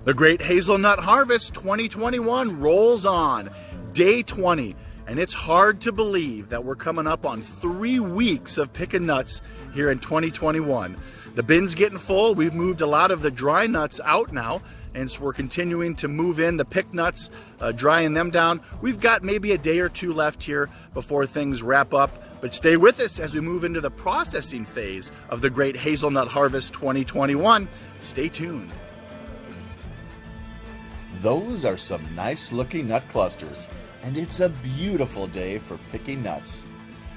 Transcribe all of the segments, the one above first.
The Great Hazelnut Harvest 2021 rolls on, day 20, and it's hard to believe that we're coming up on 3 weeks of picking nuts here in 2021. The bin's getting full. We've moved a lot of the dry nuts out now, and so we're continuing to move in the pick nuts, drying them down. We've got maybe a day or two left here before things wrap up, but stay with us as we move into the processing phase of the Great Hazelnut Harvest 2021. Stay tuned. Those are some nice looking nut clusters, and it's a beautiful day for picking nuts.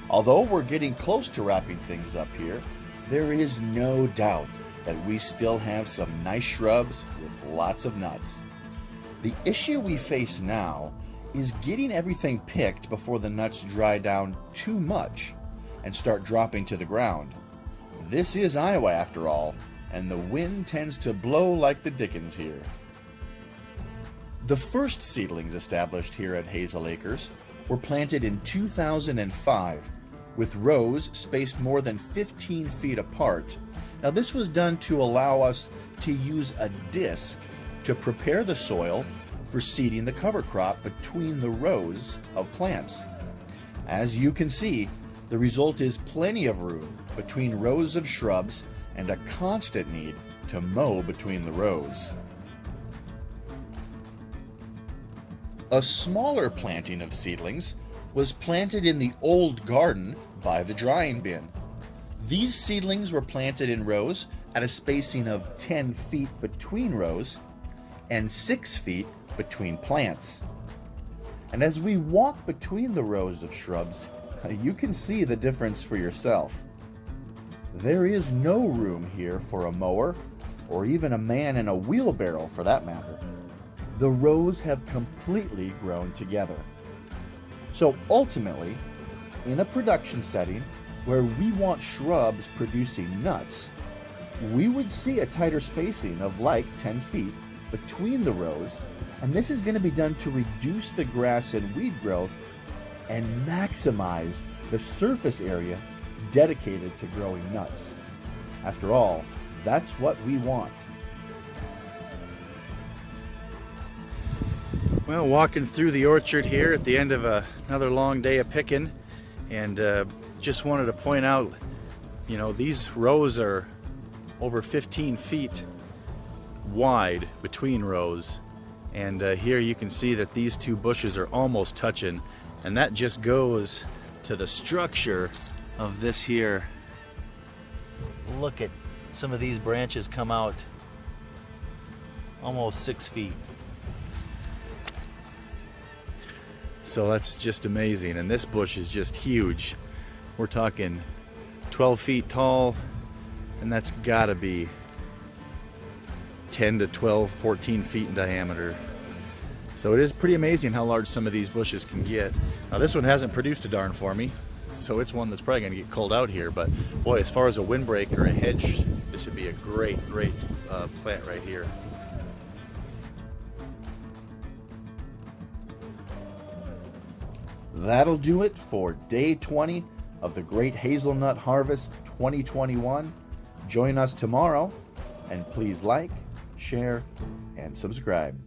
Although we're getting close to wrapping things up here, there is no doubt that we still have some nice shrubs with lots of nuts. The issue we face now is getting everything picked before the nuts dry down too much and start dropping to the ground. This is Iowa after all, and the wind tends to blow like the dickens here. The first seedlings established here at Hazel Acres were planted in 2005 with rows spaced more than 15 feet apart. Now this was done to allow us to use a disc to prepare the soil for seeding the cover crop between the rows of plants. As you can see, the result is plenty of room between rows of shrubs and a constant need to mow between the rows. A smaller planting of seedlings was planted in the old garden by the drying bin. These seedlings were planted in rows at a spacing of 10 feet between rows and 6 feet between plants. And as we walk between the rows of shrubs, you can see the difference for yourself. There is no room here for a mower or even a man in a wheelbarrow for that matter. The rows have completely grown together. So ultimately, in a production setting where we want shrubs producing nuts, we would see a tighter spacing of like 10 feet between the rows, and this is going to be done to reduce the grass and weed growth and maximize the surface area dedicated to growing nuts. After all, that's what we want. Well, walking through the orchard here at the end of another long day of picking, and just wanted to point out, you know, these rows are over 15 feet wide between rows, and here you can see that these two bushes are almost touching, and that just goes to the structure of this here. Look at some of these branches come out almost 6 feet. So that's just amazing, and this bush is just huge. We're talking 12 feet tall, and that's gotta be 10 to 12, 14 feet in diameter. So it is pretty amazing how large some of these bushes can get. Now this one hasn't produced a darn for me, so it's one that's probably gonna get culled out here, but boy, as far as a windbreak or a hedge, this would be a great plant right here. That'll do it for day 20 of the Great Hazelnut Harvest 2021. Join us tomorrow, and please like, share, and subscribe.